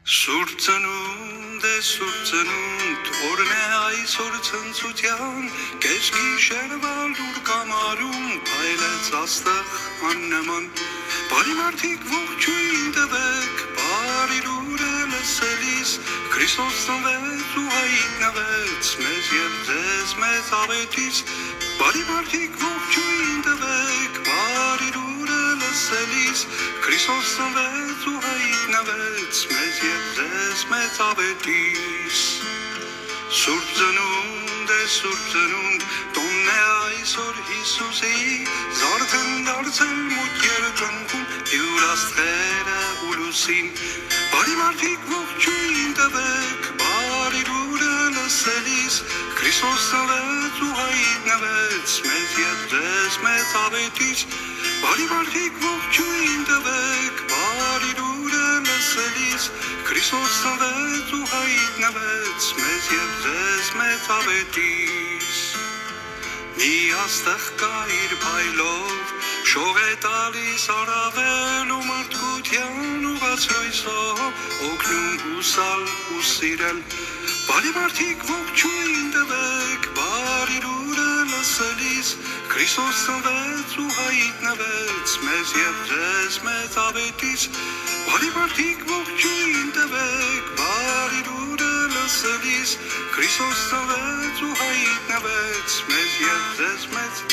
Սուրբ ծնունդ է, սուրբ ծնունդ, օրն է այսօր ցնծության, կես գիշերվա լուր կամարում, փայլեց աստղ աննման, բարի մարդիկ ողջույն տվեք, բարի լուրը լսելիս, Քրիստոս ծնվեց ու հայտնվեց, մեզ և ձեզ մեծ ավետից, բարի մարդիկ ողջույն տվեք, բարի լուրը լսելիս, Քրիստոս ծնվեց ու հայտնվեց, մեզ և ձեզ մեծ ավետից, Սուրբ ծնունդ է, սուրբ ծնունդ, տոնն է այսօր Հիսուսի, զարդեն դարձել մութ երկնքում, յուր աստղերը ու լուսին, բարի մարդիկ ողջույն տվեք, բարի լուրը լսելիս, Քրիստոս ծնվեց ու հայտնվեց, մեզ և ձեզ մեծ ավետից, բարի մարդիկ ողջույն տվեք, բարի լուրը լսելիս, Քրիստոս ծնվեց ու հայտնվեց, մեզ և ձեզ մեծ ավետից, մի աստղ կա իր փայլով, շող է տալիս առավել ու մարդկության ուղղացրույցով, օգնում հուսալ ու սիրել, բարի մարդիկ ողջույն տվեք, բարի լուրը լսելիս, Քրիստոս ծնվեց ու հայտնվեց, մեզ և ձեզ մեծ ավետից, բարի մարդիկ ողջույն տվեք, բարի լուրը լսելիս, Քրիստոս ծնվեց ու հայտնվեց, մեզ և ձեզ մեծ